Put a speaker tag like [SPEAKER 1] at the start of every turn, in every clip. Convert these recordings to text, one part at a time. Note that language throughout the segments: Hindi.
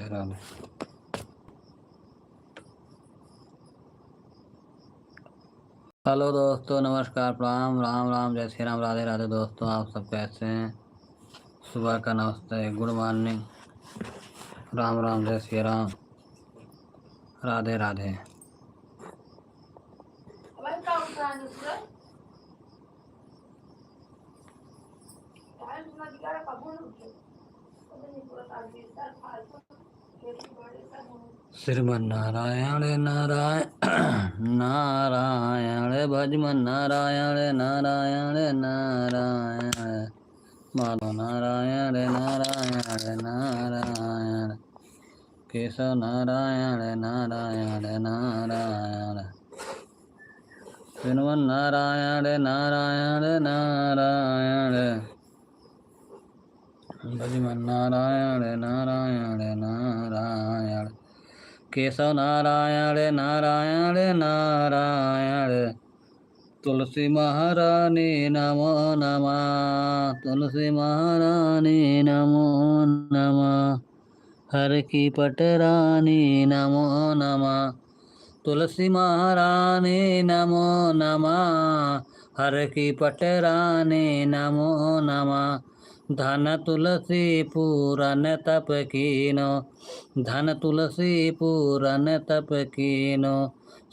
[SPEAKER 1] राधे। हेलो दोस्तों, नमस्कार, प्रणाम, राम राम, जय श्री राम, राधे राधे। दोस्तों आप सब कैसे हैं? सुबह का नमस्ते, गुड मॉर्निंग, राम राम, जय श्री राम, राधे राधे। श्रीमन नारायण नारायण नारायण भजमन नारायण नारायण नारायण माधव नारायण नारायण नारायण केशव नारायण नारायण नारायण श्रीमन नारायण नारायण नारायण भजमन नारायण नारायण नारायण केशव नारायण नारायण नारायण तुलसी महारानी नमो नमः, तुलसी महारानी नमो नमः, हर की पटरानी नमो नमः, तुलसी महारानी नमो नमः, हर की पटरानी नमो नमः, धन तुलसी पूरन तप कीनो, धन तुलसी पूरन तप कीनो,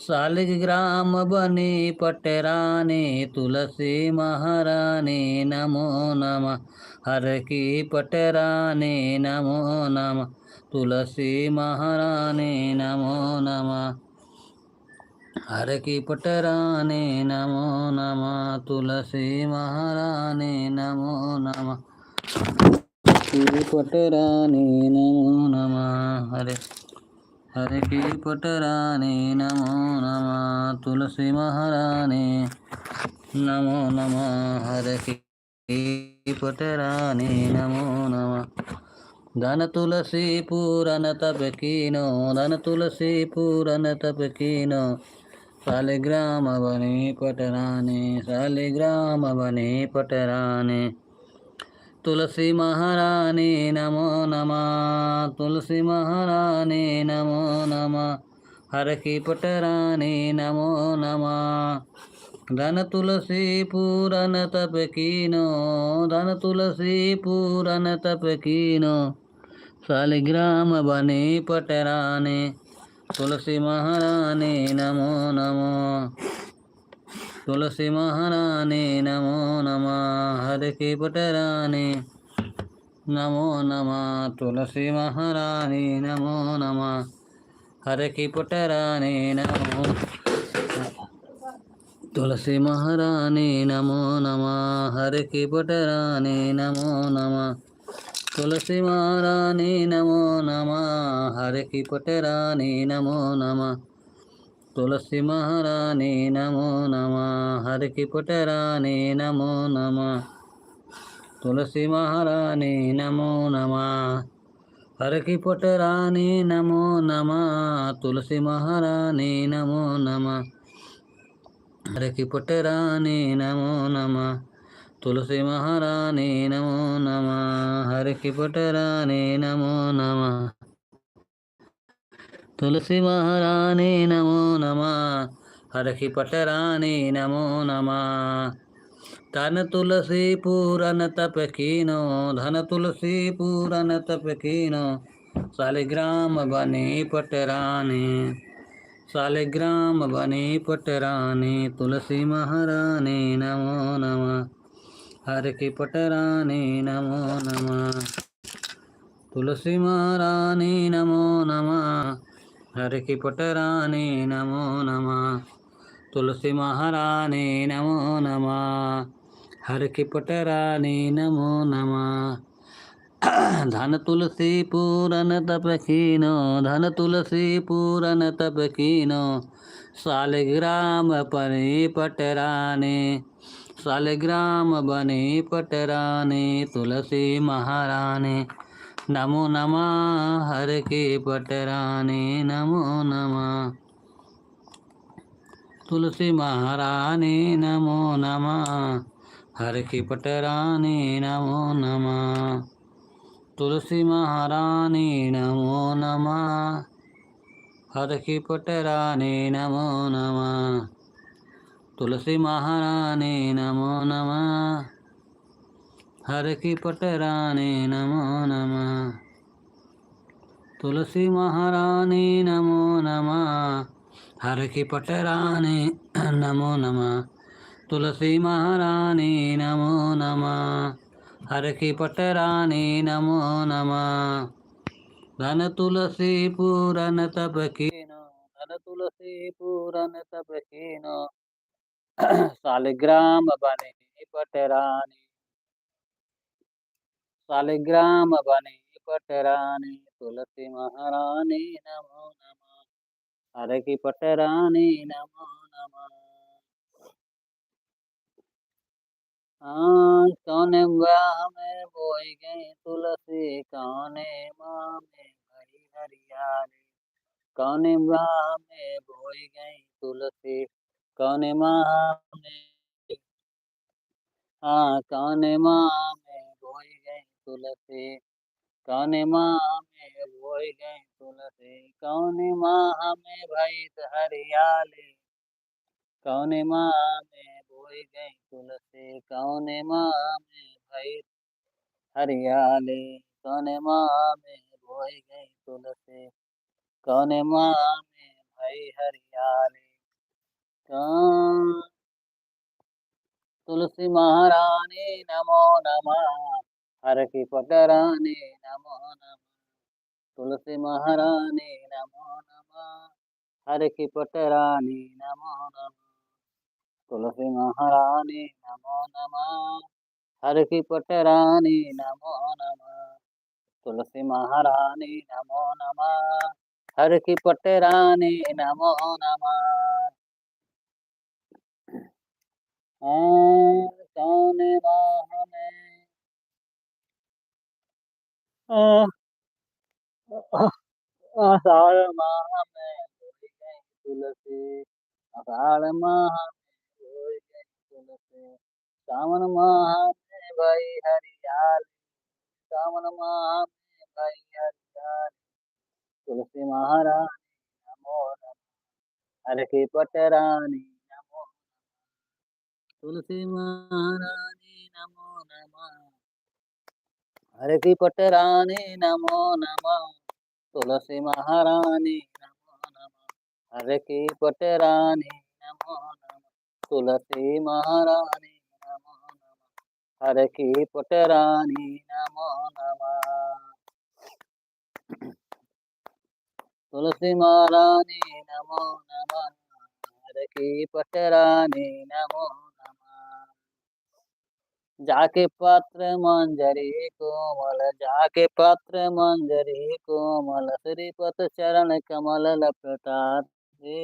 [SPEAKER 1] शालिग्राम बनी पटरानी तुलसी महारानी नमो नमः, हर की पटरानी नमो नमः, तुलसी महारानी नमो नमः, हर की पटरानी नमो नमः, तुलसी महारानी नमो नमः, की पटरानी नमो नमः, हरे की पटरानी नमो नमः, तुलसी महारानी नमो नमः, हरे की पटरानी नमो नमः, धन तुलसी पूरन तप कीनो, धन तुलसी पूरन तप कीनो, शालिग्राम बनी पटरानी, शालिग्राम बनी पटरानी, तुलसी महारानी नमो नमः, तुलसी महारानी नमो नमः, हर की पटरानी नमो नमः, धन तुलसी पूरन तप कीनो, धन तुलसी पूरन तप कीनो, शालिग्राम बनी पटरानी, तुलसी महारानी नमो नमः, तुलसी महारानी नमो नमः, हर की पटरानी नमो नमः, तुलसी महारानी नमो नमः, हर की पटरानी नमो, तुलसी महारानी नमो नमः, हर की पटरानी नमो नमः, तुलसी महारानी नमो नमः, हर की पटरानी नमो नमः, तुलसी महारानी नमो नमः, हर की पटरानी नमो नमः, तुलसी महारानी नमो नमः, हर की पटरानी नमो नमः, तुलसी महारानी नमो नमः, हर की पटरानी नमो नमः, तुलसी महारानी नमो नमः, हर की पटरानी नमो नमः, तुलसी महारानी नमो नमः, हर की पटरानी नमो नमः, धन तुलसी पूरन तप कीनो, धन तुलसी पूरन तप कीनो, शालिग्राम बनी पटरानी, शालिग्राम बनी पटरानी, तुलसी महारानी नमो नमः, हर की पटरानी नमो नमः, तुलसी महारानी नमो नमः, हर की पटरानी नमो नमः, तुलसी महारानी नमो नमः, हर की पटरानी नमो नमः, धन तुलसी पूरन तप कीनो, धन तुलसी पूरन तप कीनो, शालिग्राम बनी पटरानी, शालिग्राम बनी पटरानी, तुलसी महारानी नमो नमः, हर की पटरानी नमो नमः, तुलसी महारानी नमो नमः, हर की पटरानी नमो नमः, तुलसी महारानी नमो नमः। हर की पटरानी नमो नमः। तुलसी महारानी नमो नमः। हर की पटरानी नमो नमः। तुलसी महारानी नमो नमः। हर की पटरानी नमो नमः। तुलसी महारानी नमो नमः। हर की पटरानी नमो नमः। धन तुलसी पूरन तप कीनो। धन तुलसी पूरन तप कीनो। शालिग्राम बने पटरानी। शालिग्राम बने पटरानी। तुलसी महारानी नमो नमः। हर की पटरानी नमो नमः। कौने ब्याह में बोई गई तुलसी। कौने माँ में भरी हरियाली। कौने ब्याह में बोई गई तुलसी। कौने माँ में कौने माँ में बोई गई तुलसी। कौने माह में बोई गई तुलसी। कौने माह में भई हरियाली। कौने माह में बोई गई तुलसी। कौने माह में भई हरियाली। कौने माह में बोई गई तुलसी। कौने माह में भई हरियाली। कौन तुलसी महारानी नमो नमः। हर की पटरानी नमो नमः। तुलसी महारानी नमो नमः। हर की पटरानी नमो नमः। तुलसी महारानी नमो नमः। हर की पटरानी नमो नमः। तुलसी महारानी नमो नमः। हर की पटरानी नमो नमः। कौन माह में आषाढ़ माह में बोई गई तुलसी। आषाढ़ माह में बोई गई तुलसी। सावन माह में भई हरियाली। सावन माह में भई हरियाली। तुलसी महारानी नमो नमः। हर की पटरानी नमो। तुलसी महारानी नमो नमः। हर की पटरानी नमो नमः। तुलसी महारानी नमो नमः। हर की पटरानी नमो नमः। तुलसी महारानी नमो नमः। हर की पटरानी नमो नमः। तुलसी महारानी नमो नमः। हर की पटरानी नमो नमः। जाके पात्र मंजरी कोमल। जाके पात्र मंजरी कोमल। श्रीपत चरण कमल लपटाते।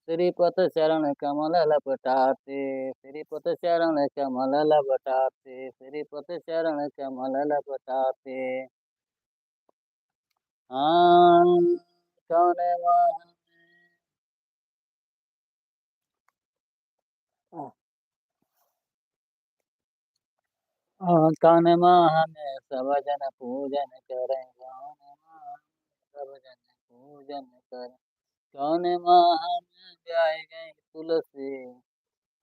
[SPEAKER 1] श्रीपत चरण कमल लपटाते। श्रीपत चरण कमल लपटाते। श्रीपत चरण कमल लपटाते। कौन माह में कौन माह में सब जन पूजन करें। कौन माह में सब जन पूजन करें। कौन माह में ब्याह गई तुलसी।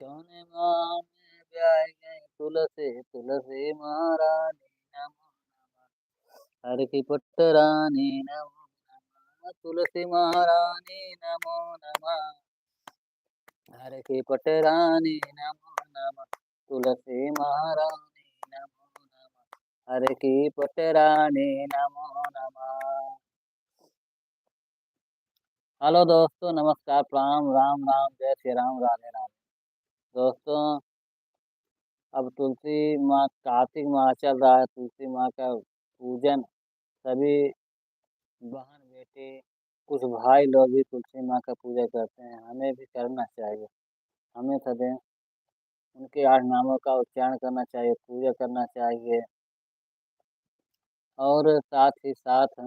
[SPEAKER 1] कौन माह में ब्याह गई तुलसी। तुलसी महारानी नमो नमः। हर की पुटरानी नमो नमः। तुलसी महारानी नमो नमः। हर की पुटरानी नमो नमः। तुलसी महारानी नमो नमः। हर की पुटरानी नमो नमः। हेलो दोस्तों, नमस्कार, प्रणाम, राम राम, जय श्री राम, राधे राधे। दोस्तों, अब तुलसी माँ कार्तिक माह चल रहा है। तुलसी माँ का पूजन सभी बहन बेटे, कुछ भाई लोग भी तुलसी माँ का पूजा करते हैं। हमें भी करना चाहिए। हमें सदैव उनके 8 नामों का उच्चारण करना चाहिए, पूजा करना चाहिए। और साथ ही साथ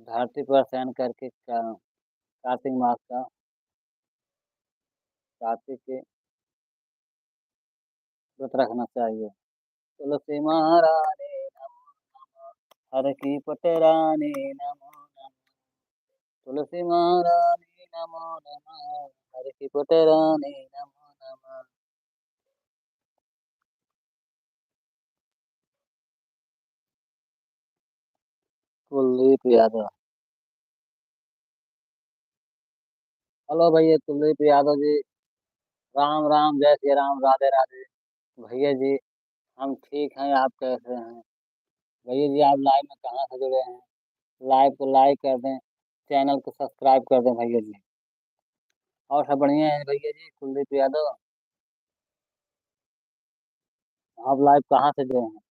[SPEAKER 1] धरती पर शयन करके कार्तिक मास का कार्तिक के व्रत रखना चाहिए। तुलसी महारानी नमः। हर की पटरानी नमो नमः, तुलसी महारानी नमो नमः, हर की पटरानी नमो नमः। कुलदीप यादव। हेलो भैया कुलदीप यादव जी। राम राम, जय श्री राम, राधे राधे। भैया जी हम ठीक हैं, आप कैसे हैं? भैया जी आप लाइव में कहाँ से जुड़े हैं? लाइव को लाइक कर दें, चैनल को सब्सक्राइब कर दें भैया जी। और सब बढ़िया है भैया जी। कुलदीप यादव आप लाइव कहाँ से जुड़े हैं?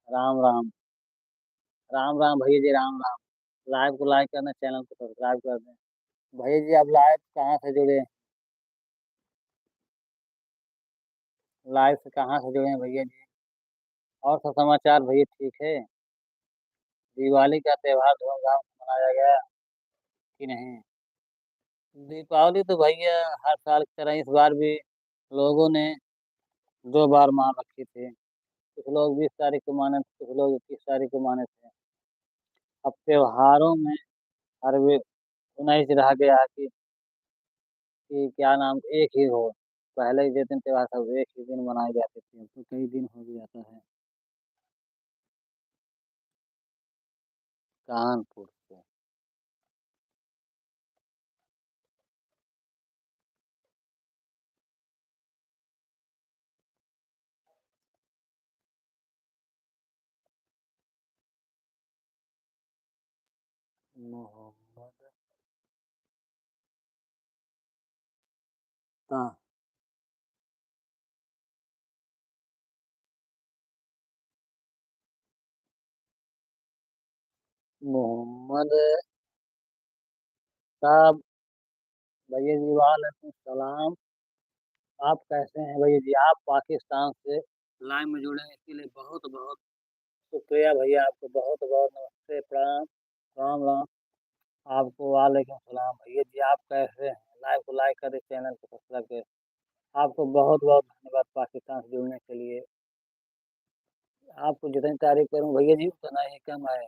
[SPEAKER 1] राम राम। राम राम भैया जी, राम राम। लाइव को लाइक करना, चैनल को सब्सक्राइब कर दें। भैया जी आप लाइव कहाँ से जुड़े हैं? लाइव से कहाँ से जुड़े हैं भैया जी? और सब समाचार भैया ठीक है? दिवाली का त्योहार धूमधाम से मनाया गया कि नहीं? दीपावली तो भैया हर साल की तरह इस बार भी लोगों ने 2 बार मान रखी थी। कुछ लोग 20 तारीख को माने थे, कुछ लोग 21 तारीख को माने थे। अब त्योहारों में हर वे उन्नीस रह गया कि क्या नाम एक ही हो। पहले जिस दिन त्योहार था वो एक ही दिन मनाए जाते थे, अब तो कई दिन हो जाता है। कानपुर से। मोहम्मद ता मोहम्मद साहब। भैया जी वालेकुम सलाम। आप कैसे हैं भैया जी? आप पाकिस्तान से लाइव में जुड़े हैं, इसके लिए बहुत बहुत शुक्रिया भैया। आपको बहुत बहुत नमस्ते, प्रणाम, राम राम। आपको वालेकुम सलाम भैया जी। आप कैसे हैं? लाइव को लाइक करें, चैनल को सब्सक्राइब करें। आपको बहुत बहुत धन्यवाद पाकिस्तान से जुड़ने के लिए। आपको जितनी तारीफ करूं भैया जी उतना ही कम है।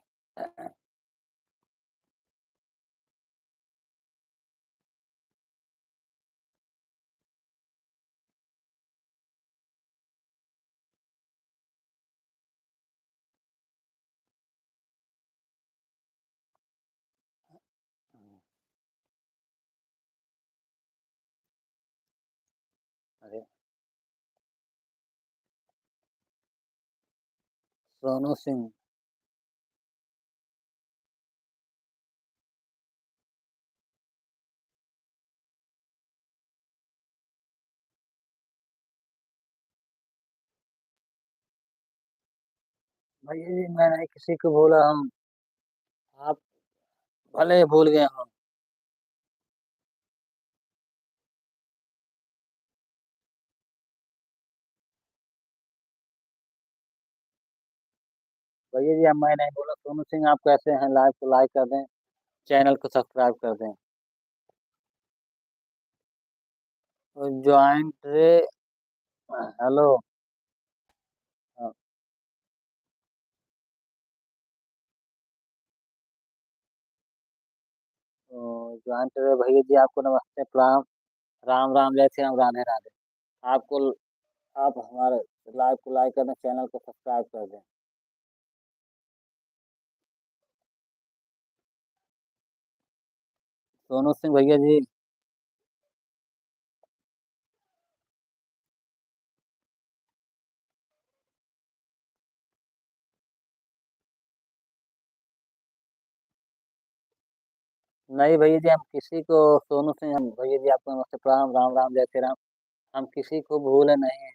[SPEAKER 1] अरे सोनू सिंह। भैया जी मैं नहीं किसी को बोला हूँ, आप भले ही भूल गए हो। भैया जी अब मैं नहीं बोला। सोनू सिंह आप कैसे हैं? लाइव को लाइक कर दें, चैनल को सब्सक्राइब कर दें। ज्वाइंट रे। हेलो। ज्वाइंट रे भैया जी आपको नमस्ते, प्रणाम, राम राम, जय श्री राम, राधे राधे। आपको आप हमारे लाइव को लाइक कर दें, चैनल को सब्सक्राइब कर दें। सोनू सिंह भैया जी। नहीं भैया जी हम किसी को, सोनू सिंह हम भैया जी आपको नमस्ते, प्रणाम, राम राम, जय श्री राम। हम किसी को भूले नहीं हैं।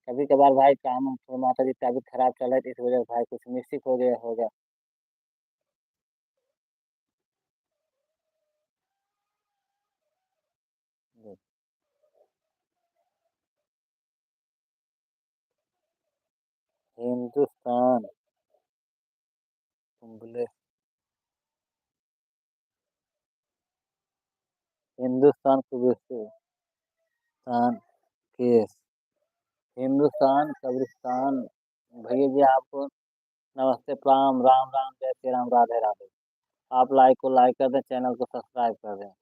[SPEAKER 1] कभी कभार भाई काम तो माता जी की तबीयत खराब चल रही थी, इस वजह से भाई कुछ मिस्टेक हो गया होगा। हिंदुस्तान कुंबले। हिंदुस्तान कुबलिस्तान केस। हिंदुस्तान कब्रिस्तान। भैया जी आपको नमस्ते, प्रणाम, राम राम, जय श्री राम, राधे राधे। आप लाइक को लाइक कर दें, चैनल को सब्सक्राइब कर दें।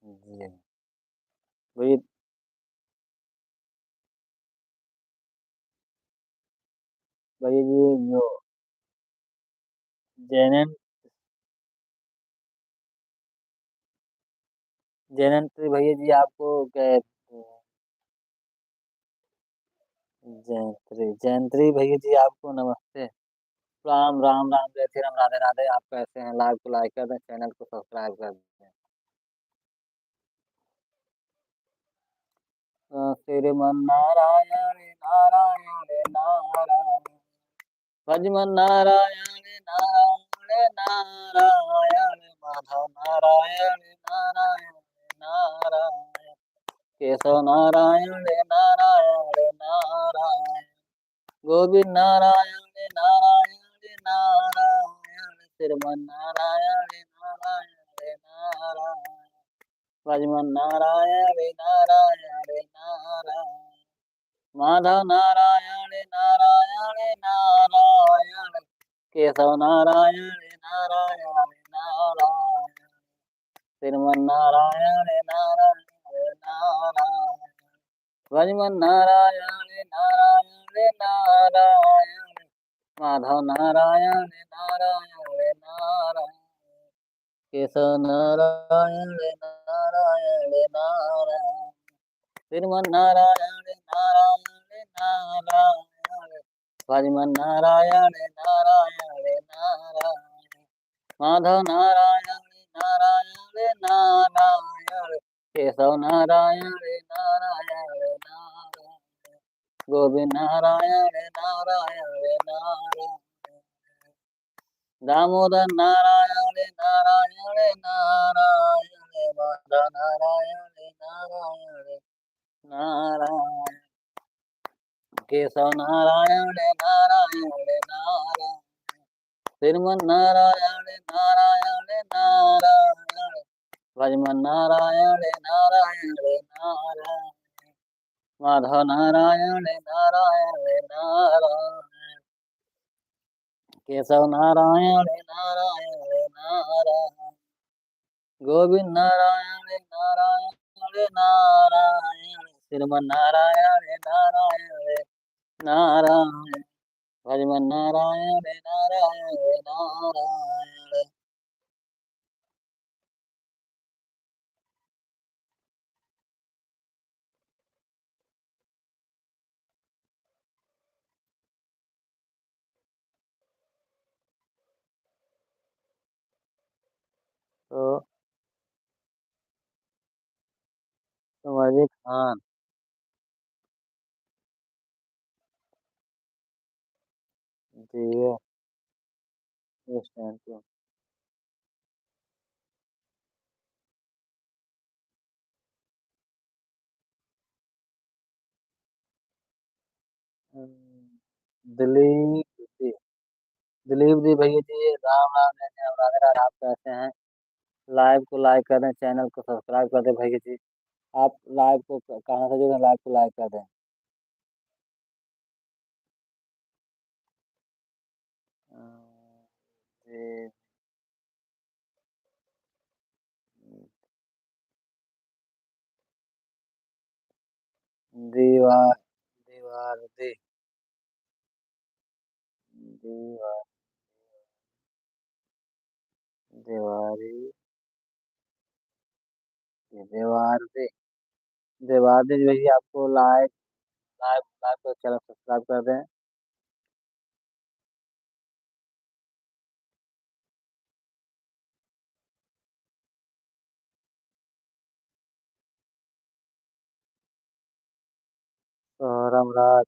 [SPEAKER 1] जी भैया। भैया जी जो जैन जैनंत्री भैया जी आपको जयंत्री जयंत्री भैया जी आपको नमस्ते, राम राम राम, जय श्री राम, राधे राधे। आप कैसे हैं? लाइव को लाइक कर दें, चैनल को सब्सक्राइब कर दें। श्रीमन नारायण नारायण नारायण, भजमन नारायण नारायण नारायण, माधव नारायण नारायण नारायण, केशव नारायण नारायण नारायण, गोविंद नारायण नारायण नारायण, श्रीमन नारायण नारायण नारायण, भजमन नारायण नारायण नारायण, माधव नारायण नारायण नारायण, केशव नारायण नारायण नारायण, श्रीमन नारायण नारायण नारायण, भजमन नारायण नारायण नारायण, माधव नारायण नारायण नारायण, केशव नारायण नारायण नारायण, श्रीमन नारायण नारायण नारायण, भजमन नारायण नारायण नारायण, माधव नारायण नारायण नारायण, केशव नारायण नारायण नारायण, गोविंद नारायण नारायण नारायण, दामोदर नारायण नारायण नारायण, माधव नारायण नारायण नारायण, केशव नारायण नारायण नारायण, श्रीमन नारायण नारायण नारायण, भजमन नारायण नारायण नारायण, माधव नारायण नारायण नारायण, केशव नारायण नारायण नारायण, गोविंद नारायण नारायण नारायण, श्रीमन नारायण नारायण नारायण, भजमन नारायण नारायण नारायण। तो समझिए खान। जी इस टाइम पे दिलीप जी। दिलीप जी भैया जी राम राम, जय श्री राम, राधे राधे। आप कैसे हैं? लाइव को लाइक कर दें, चैनल को सब्सक्राइब कर दें भैया जी। आप लाइव को कहाँ से जुड़े? लाइव को लाइक कर दें। जी दीवार दीवार दी दीवार दीवारी दीवार दे दीवार दे भैया आपको लाइव लाइव लाइव को चैनल सब्सक्राइब कर दें। सोहरम राज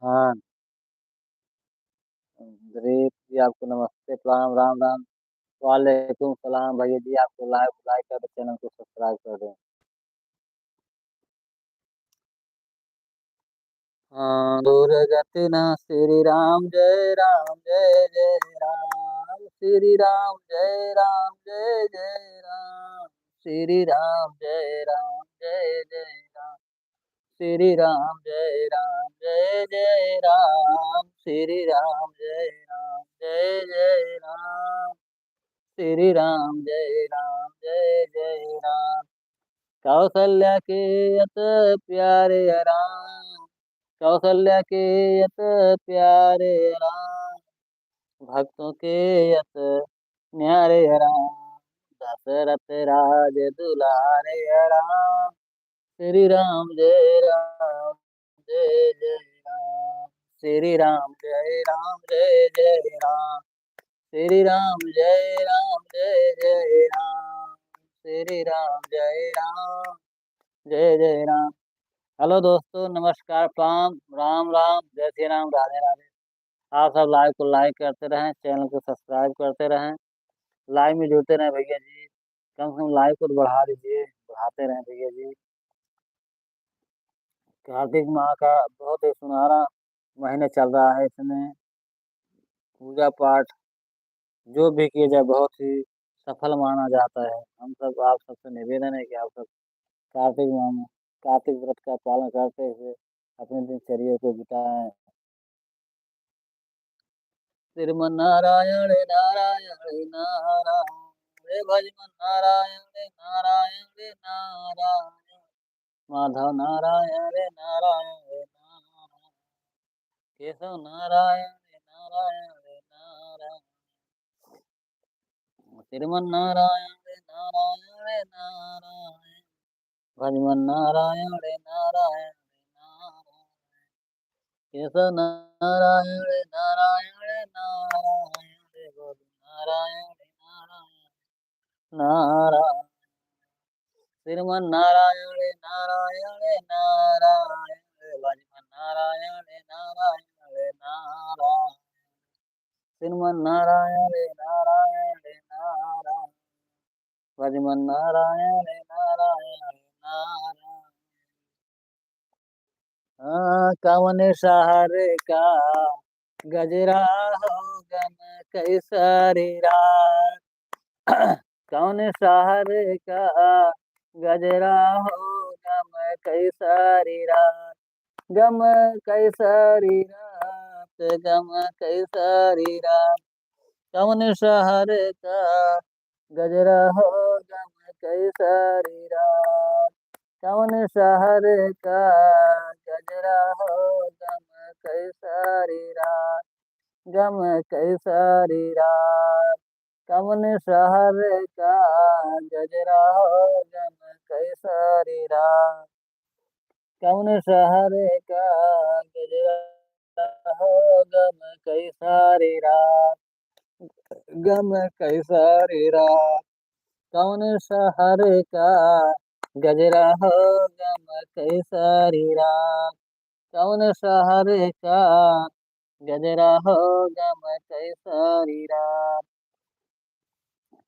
[SPEAKER 1] खान। दिलीप जी आपको नमस्ते, प्रणाम, राम राम, वालेकुम सलाम। भैया जी आपको लाइव लाइक कर दें, चैनल को सब्सक्राइब कर दें। हाँ दुर्गति न श्री राम, जय राम, जय जय राम, श्री राम, जय राम, जय जय राम, श्री राम जय राम जय जय राम श्री राम जय राम जय जय राम श्री राम जय राम जय जय राम श्री राम जय राम जय जय राम कौसल्या के अत प्यारे राम कौसल्या के अत प्यारे राम भक्तों के अत न्यारे राम दशरथ राज दुलारे राम श्री राम जय राम जय जय राम श्री राम जय राम जय जय राम श्री राम जय राम जय जय राम श्री राम जय राम जय जय राम। हेलो दोस्तों, नमस्कार, प्रणाम, राम राम, जय श्री राम, राधे राधे। आप सब लाइव को लाइक करते रहें, चैनल को सब्सक्राइब करते रहें, लाइव में जुड़ते रहें भैया जी। कम से कम लाइव को तो बढ़ा दीजिए, बढ़ाते रहें भैया जी। कार्तिक माह का बहुत ही सुनहरा महीने चल रहा है। इसमें पूजा पाठ जो भी किया जाए बहुत ही सफल माना जाता है। हम सब आप सबसे निवेदन है कि आप सब कार्तिक माह में कार्तिक व्रत का पालन करते हुए अपने दिनचर्या को बिताएं। श्रीमन्नारायण नारायण नारायण रे भजमन नारायण नारायण नारायण माधव नारायण नारायण नारायण केशव नारायण नारायण नारायण श्रीमन्नारायण नारायण नारायण भजमन नारायण नारायण नारायण केशव नारायण नारायण नारायण गोविंद नारायण नारायण नारायण श्रीमन्नारायण नारायण नारायण भजमन नारायण नारायण नारायण श्रीमन्नारायण नारायण नारायण भजमन नारायण नारायण नारायण कवन शहर का गजरा हो गम कैसरी रात कौन शहर का गजरा हो गम कैसरी रात गम कैसरी रात गम कैसरी रात कौन शहर का गजरा हो गम कैसरी रात कौन शहर का गजरा हो गम कैसरी रात गम कैसरी रात कौन शहर का गजरा हो गम कैसरी रात कौन शहर का गजरा हो गम कैसरी रात गम कैसरी रात कौन शहर का गजरा हो गम कैसरी रात कौन शहर का गजरा हो गम कैसरी रात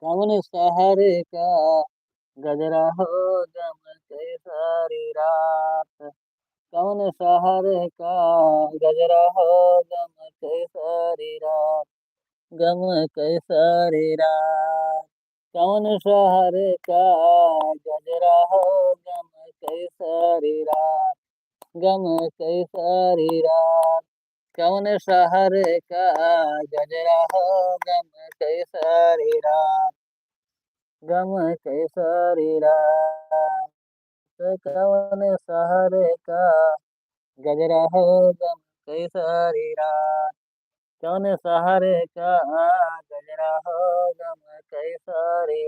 [SPEAKER 1] कौन शहर का गजरा हो गम कैसरी रात कौन शहर का गजरा हो गम कैसरी रात गम कैसरी रात कौन शहर का गजरा हो गम कैसरी रात गम कैसरी रात कौन शहर का गजरा हो गम कैसरी रात गम कैसरी रात कौन शहर का गजरा हो गम कैसरी रात कौन शहर का गजरा हो गम कैसरी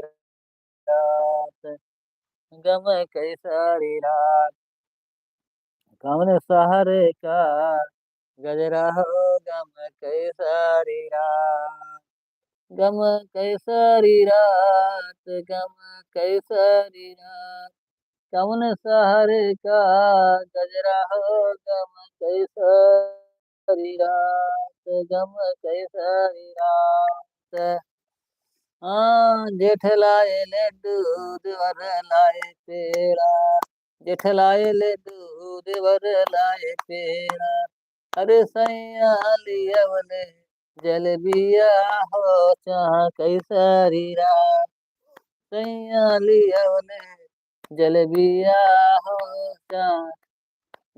[SPEAKER 1] रात गम कैसरी रात कौन शहर का गजरा हो गम कैसरी रात गम कैसरी रात गम कैसरी रात कौन शहर का गजरा हो गम कैसरी रात गम कैसरी रात जेठ लाए ले दूध वर लाए पेड़ा जेठ लाए ले दूध वर लाए पेड़ा अरे सैया लियवले जलेबिया हो चाह कैसरी रात सैया लियवले जलेबिया हो चाट,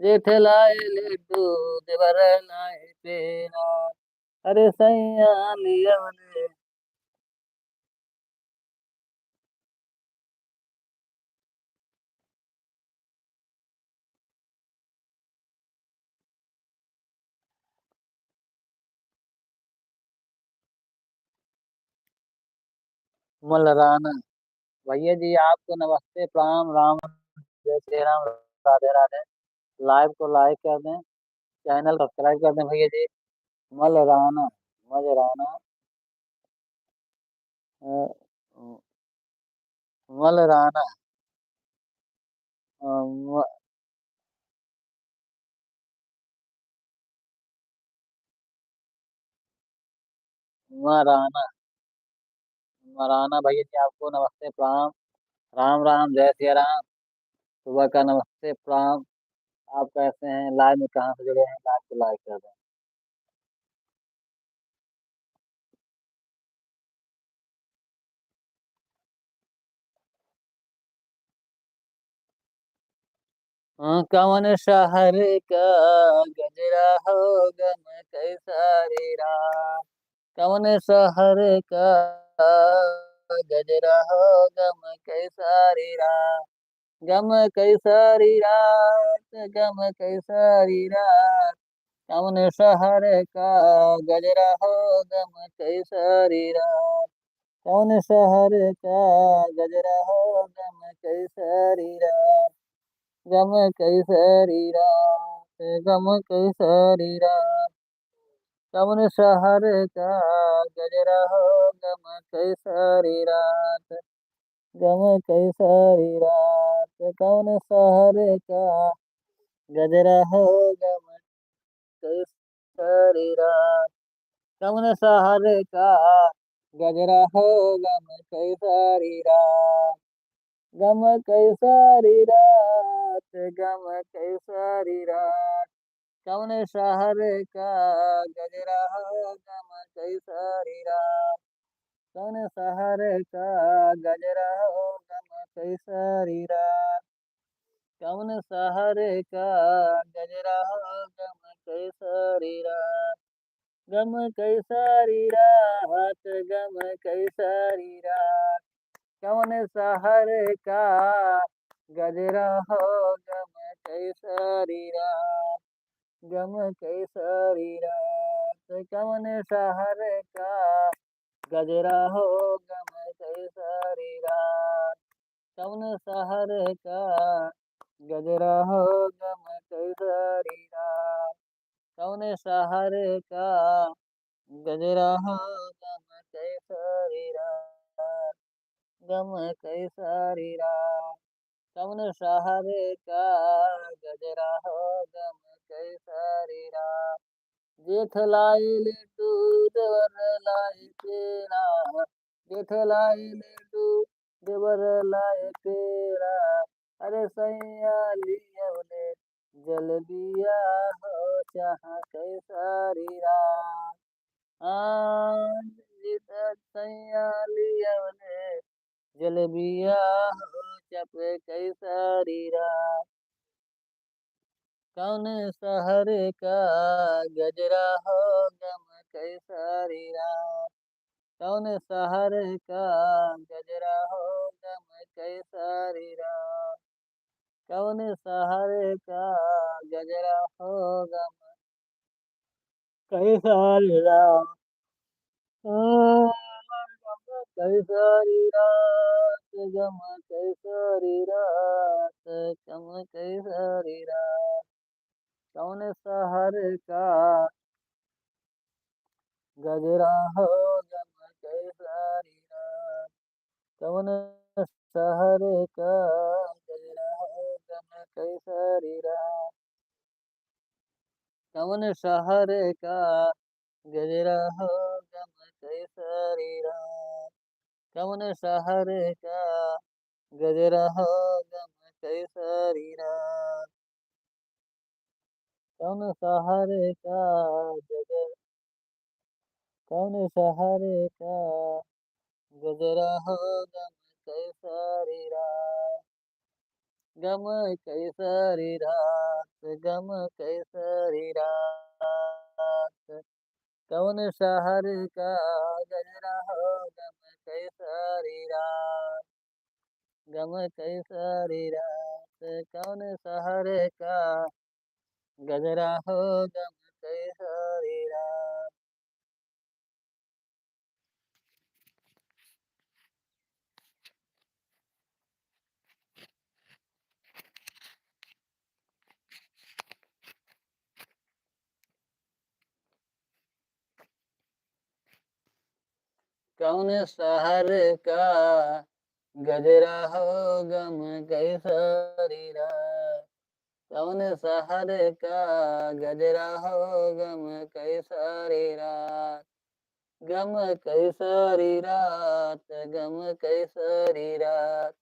[SPEAKER 1] जेठ लाए लड्डू देवर लाए पेड़ा। अरे सैया लियवले। मलराना। भैया जी आपको नमस्ते प्रणाम राम जय श्री राम राधे राधे। लाइव को लाइक कर दें, चैनल सब्सक्राइब कर दें भैया जी। मलराना। मलराना। अ, मलराना। अ, म- मराना। मराना भैया जी आपको नमस्ते प्रणाम। राम राम जय श्री राम। सुबह का नमस्ते प्रणाम। आप कैसे हैं? लाइव में कहाँ से जुड़े हैं? लाइव को लाइक कर दें। कौन शहर का गजरा हो गम कैसा रे रात। कौन शहर का गजरा हो गम कैसा रे रात। गम कैसा रे रात, गम कैसा रे रात। कौन शहर का गजरा हो गम कैसा रे रात। कौन शहर का गजरा हो गम कैसा रे रात। गम कैसा रे रात, गम कैसा रे रात। कौन शहर का गजरा हो गम कैसा रे रात। गम कैसा रे रात। कौन शहर का गजरा हो गम कैसा रे रात। कौन शहर का गजरा हो गम कैसा रे रात। गम कैसा रे रात, गम कैसा रे रात। कौन शहर का गजरा हो गम कैसा रे रात। कौन शहर का गजरा हो गम कैसा रे रात। कौन शहर का गजरा हो गम कैसा रे रात। गम कैसा रे रात, गम कैसा रे रात। कौन शहर का गजरा हो गम कैसा रे रात। गम कैसा रे रात। कौन शहर का गजरा हो गम कैसा रे रात। कौन शहर का गजरा हो गम कैसा रे रात। कौन शहर का गजरा हो गम कैसा रे रात। गम कैसा रे रात। कौन शहर का गजरा हो गम कैसा रे रात। जेठ लाए लड्डू देवर लाए पेड़ा। जेठ लाए लड्डू देवर लाए पेड़ा। अरे सैया लियवले जलेबिया हो चाह कैसा रे रात। जीत सैया लियवले जलेबिया हो चप कैसा रे रात। कौन शहर का गजरा हो गम कैसा रे रात। कौन शहर का गजरा हो गम कैसा रे रात। कौन शहर का गजरा हो गम कैसा रे रात। गम कैसा रे रात, गम कैसा रे रात। गम कैसा रे रात। कौन शहर का गजरा हो गम कैसा रे रात। कौन शहर का गजरा हो गम कैसा रे रात। कौन शहर का गजरा हो गम कैसा रे रात। कौन शहर का गजरा हो गम कैसा रे रात। कौन शहर का गजरा। कौन शहर का गजरा हो गम कैसरी रात, गम कैसरी रात, गम कैसरी रात। कौन शहर का गजरा हो, गम कैसरी रात, गम कैसरी रात। कौन शहर का गजरा हो, गम कैसरी रात। कौन शहर का गजरा हो, गम कैसरी रात। कौन शहर का गजरा हो, गम कैसरी रात, गम कैसरी रात, गम कैसरी रात।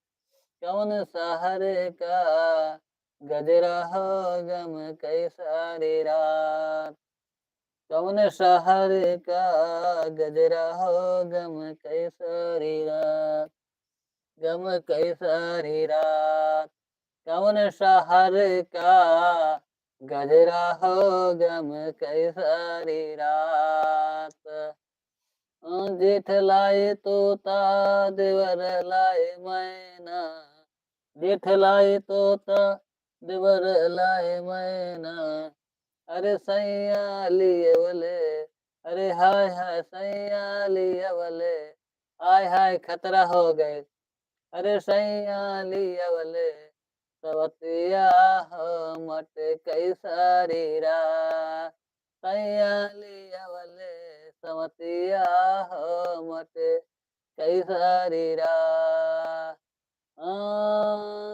[SPEAKER 1] कौन शहर का गजरा हो, गम कैसरी रात। कौन शहर का गजरा हो, गम कैसरी रात, गम कैसरी रात। कौन शहर का गजरा हो, गम कैसरी रात। जेठ लाए तोता, देवर लाए मैना, जेठ लाए तोता, देवर लाए मैना। अरे सैया लिए बोले, अरे हाय हाय सैया लिए बोले, हाय हाय खतरा हो गए। अरे सैया लिए बोले, सवतिया हो मट कैसरी रात। सैया लिए बोले, सवतिया हो मट कैसरी रात।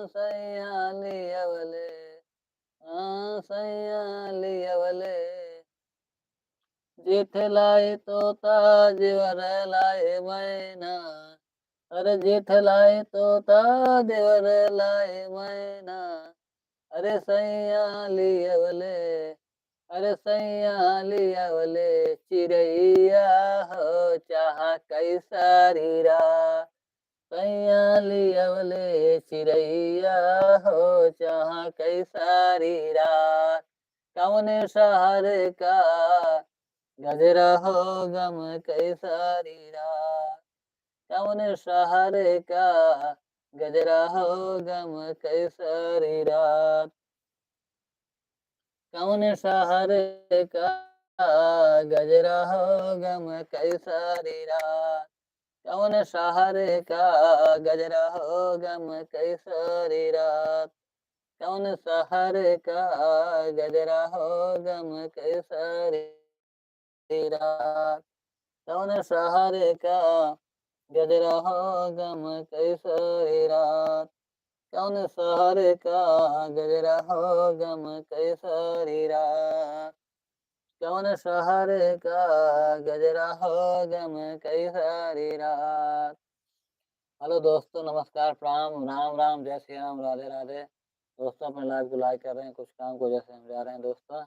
[SPEAKER 1] सैया लिए बोले, सैया लिए बोले। जेठ लाए तोता, देवर लाए मैना। अरे जेठ लाए तोता, देवर लाए मैना। अरे सैया लिए बोले, अरे सैया लिया बोले, चिड़ैया हो चाह कैसरी रात। सैया लिया बोले, चिड़ैया हो चाह कैसरी रात। कौन शहर का गजरा हो, गम कैसरी रात। कौन शहर का गजरा हो, गम कैसरी रात। कौन शहर का गजरा हो, गम कैसरी रात। कौन शहर का गजरा हो, गम कैसरी रात। कौन शहर का गजरा हो, गम कैसरी रात। कौन शहर का गजरा हो, गम कैसरी रात। कौन शहर का गजरा हो, गम कैसरी रात। कौन शहर का गजरा हो, गम कैसरी रात। हेलो दोस्तों, नमस्कार, प्रणाम, राम राम, जय श्री राम, राधे राधे। दोस्तों अपने लाइव को लाइक कर रहे हैं, कुछ काम को जैसे हम जा रहे हैं दोस्तों।